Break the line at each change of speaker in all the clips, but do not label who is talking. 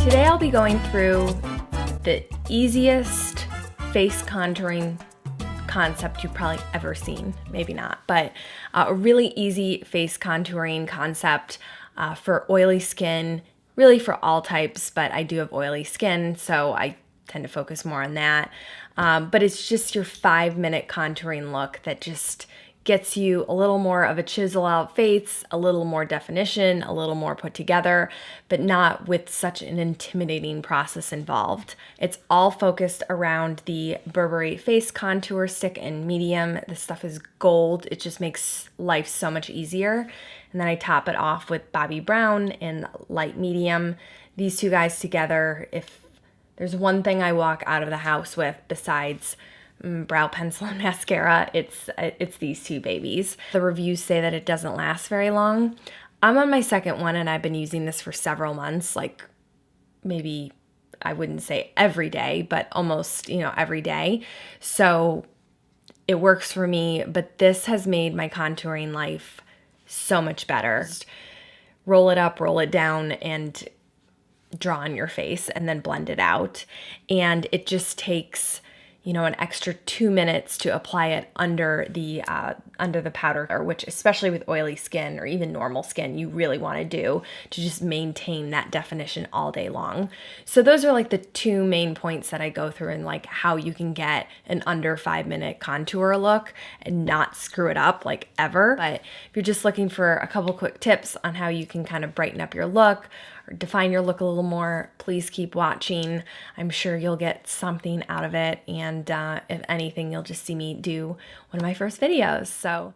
Today I'll be going through the easiest face contouring concept you've probably ever seen. Maybe not, but a really easy face contouring concept for oily skin, really for all types, but I do have oily skin, so I tend to focus more on that. But it's just your 5-minute contouring look that just gets you a little more of a chisel out face, a little more definition, a little more put together, but not with such an intimidating process involved. It's all focused around the Burberry Face Contour Stick in medium. This stuff is gold. It just makes life so much easier. And then I top it off with Bobbi Brown in light medium. These two guys together, if there's one thing I walk out of the house with besides brow pencil and mascara, it's these two babies. The reviews say that it doesn't last very long. I'm on my second one and I've been using this for several months, like maybe I wouldn't say every day, but almost, every day. So it works for me, but this has made my contouring life so much better. Just roll it up, roll it down, and draw on your face and then blend it out. And it just takes an extra 2 minutes to apply it under the powder, which especially with oily skin or even normal skin, you really want to do to just maintain that definition all day long. So those are like the two main points that I go through in like how you can get an under 5-minute contour look and not screw it up like ever. But if you're just looking for a couple quick tips on how you can kind of brighten up your look or define your look a little more, please keep watching. I'm sure you'll get something out of it, and if anything, you'll just see me do one of my first videos. So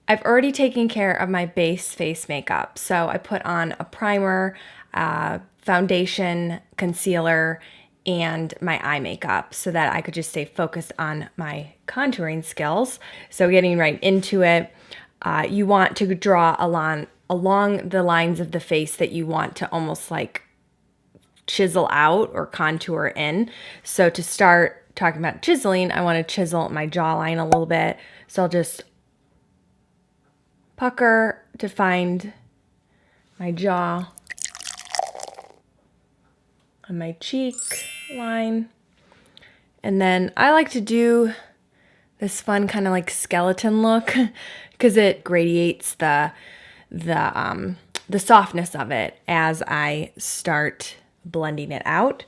I've already taken care of my base face makeup. So I put on a primer, foundation, concealer, and my eye makeup so that I could just stay focused on my contouring skills. So getting right into it, you want to draw along the lines of the face that you want to almost like chisel out or contour in. So to start talking about chiseling, I want to chisel my jawline a little bit. So I'll just pucker to find my jaw on my cheek line. And then I like to do this fun kind of like skeleton look because it gradiates the softness of it as I start blending it out.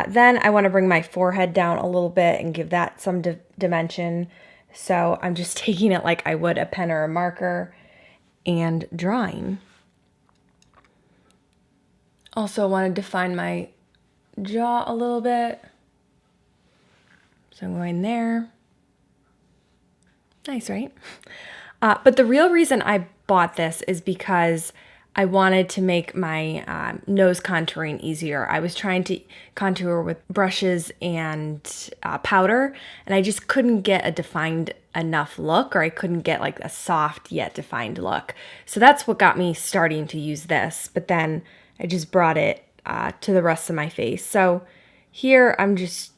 Then I want to bring my forehead down a little bit and give that some dimension. So I'm just taking it like I would a pen or a marker and drawing. Also want to define my jaw a little bit. So I'm going there. Nice, right? But the real reason I bought this is because I wanted to make my nose contouring easier. I was trying to contour with brushes and powder, and I just couldn't get a defined enough look, or I couldn't get like a soft yet defined look. So that's what got me starting to use this, but then I just brought it to the rest of my face. So here I just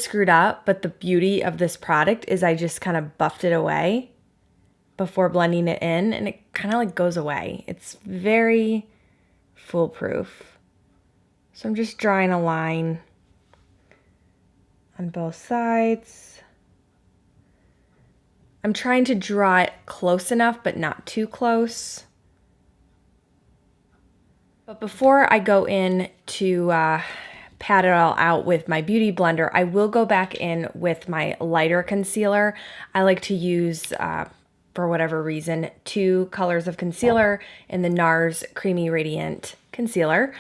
screwed up, but the beauty of this product is I just kind of buffed it away before blending it in, and it kind of like goes away. It's very foolproof. So I'm just drawing a line on both sides. I'm trying to draw it close enough, but not too close. But before I go in to pat it all out with my beauty blender, I will go back in with my lighter concealer. I like to use for whatever reason, 2 colors of concealer in the Nars Creamy Radiant Concealer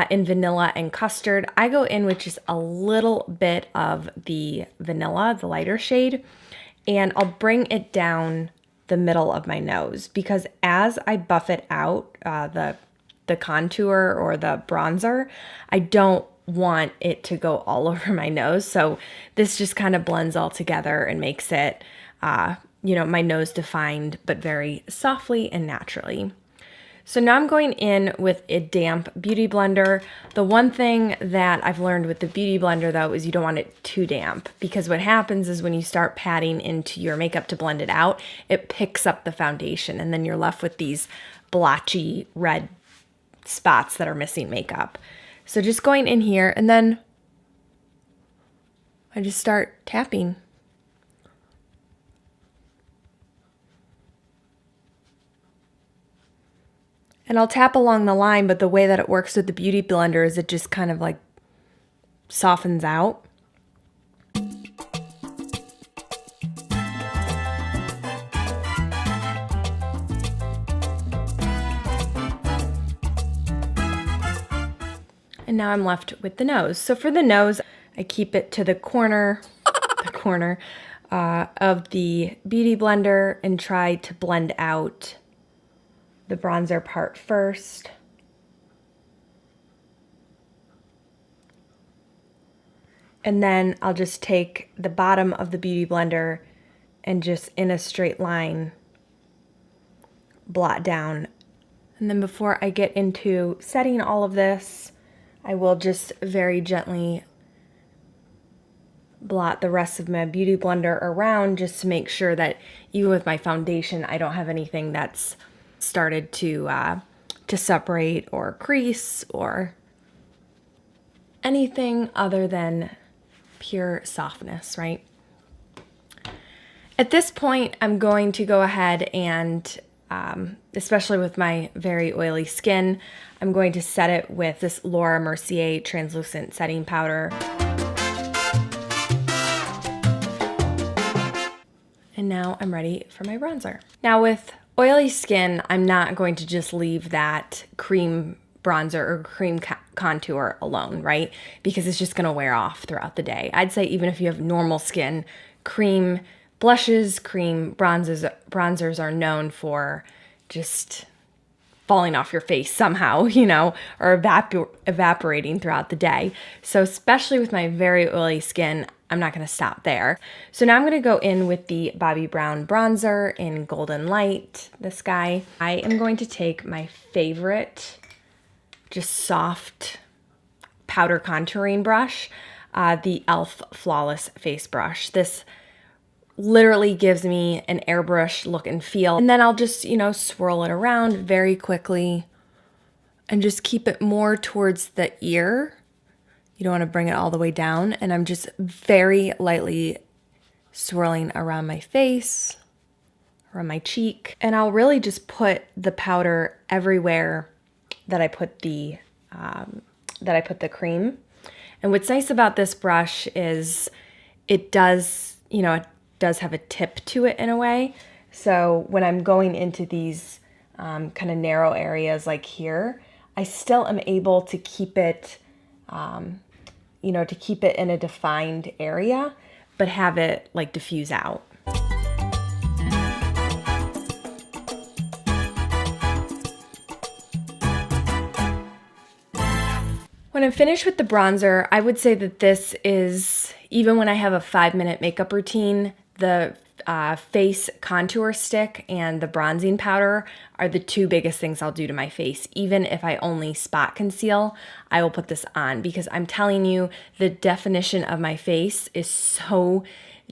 in vanilla and custard. I go in with just a little bit of the vanilla, the lighter shade, and I'll bring it down the middle of my nose because as I buff it out, the contour or the bronzer, I don't want it to go all over my nose. So this just kind of blends all together and makes it my nose defined, but very softly and naturally. So now I'm going in with a damp beauty blender. The one thing that I've learned with the beauty blender though is you don't want it too damp, because what happens is when you start patting into your makeup to blend it out, it picks up the foundation and then you're left with these blotchy red spots that are missing makeup. So just going in here, and then I just start tapping. And I'll tap along the line, but the way that it works with the Beauty Blender is it just kind of like softens out. And now I'm left with the nose. So for the nose, I keep it to the corner of the Beauty Blender and try to blend out the bronzer part first. And then I'll just take the bottom of the Beauty Blender and just in a straight line blot down. And then before I get into setting all of this, I will just very gently blot the rest of my Beauty Blender around just to make sure that even with my foundation, I don't have anything that's started to separate or crease or anything other than pure softness, right? At this point, I'm going to go ahead and, especially with my very oily skin, I'm going to set it with this Laura Mercier translucent setting powder. And now I'm ready for my bronzer. Now with oily skin, I'm not going to just leave that cream bronzer or cream contour alone, right? Because it's just gonna wear off throughout the day. I'd say even if you have normal skin, cream blushes, cream bronzers are known for just falling off your face somehow, you know, or evaporating throughout the day. So especially with my very oily skin, I'm not gonna stop there. So now I'm gonna go in with the Bobbi Brown bronzer in Golden Light, this guy. I am going to take my favorite, just soft powder contouring brush, the e.l.f. Flawless Face Brush. This literally gives me an airbrush look and feel. And then I'll just, you know, swirl it around very quickly and just keep it more towards the ear. You don't want to bring it all the way down. And I'm just very lightly swirling around my face, around my cheek. And I'll really just put the powder everywhere that I put the cream. And what's nice about this brush is it does, you know, it does have a tip to it in a way. So when I'm going into these kind of narrow areas like here, I still am able to keep it, you know, to keep it in a defined area, but have it like diffuse out. When I'm finished with the bronzer, I would say that this is, even when I have a 5-minute makeup routine, the face contour stick and the bronzing powder are the two biggest things I'll do to my face. Even if I only spot conceal, I will put this on because I'm telling you, the definition of my face is so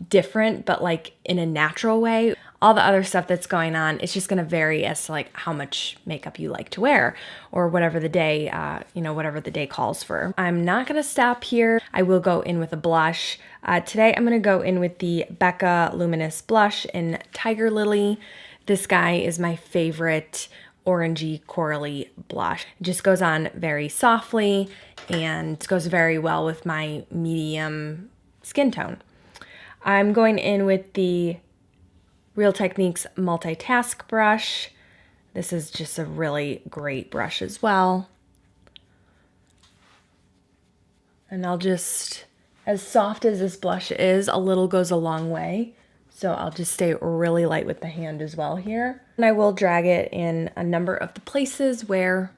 different, but like in a natural way. All the other stuff that's going on, it's just gonna vary as to like how much makeup you like to wear or whatever the day, you know, whatever the day calls for. I'm not gonna stop here. I will go in with a blush. Today I'm gonna go in with the Becca Luminous blush in Tigerlily. This guy is my favorite orangey corally blush. It just goes on very softly and goes very well with my medium skin tone. I'm going in with the Real Techniques Multitask brush. This is just a really great brush as well. And I'll just, as soft as this blush is, a little goes a long way. So I'll just stay really light with the hand as well here. And I will drag it in a number of the places where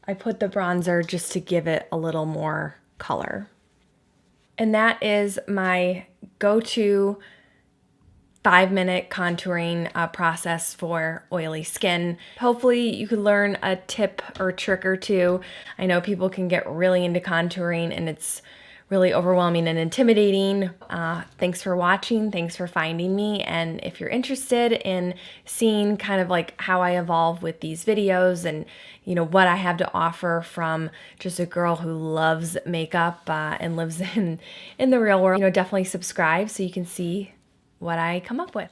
I put the bronzer just to give it a little more color. And that is my go-to 5-minute contouring process for oily skin. Hopefully you could learn a tip or trick or two. I know people can get really into contouring and it's really overwhelming and intimidating. Thanks for watching. Thanks for finding me. And if you're interested in seeing kind of like how I evolve with these videos and, you know, what I have to offer from just a girl who loves makeup and lives in the real world, you know, definitely subscribe so you can see what I come up with.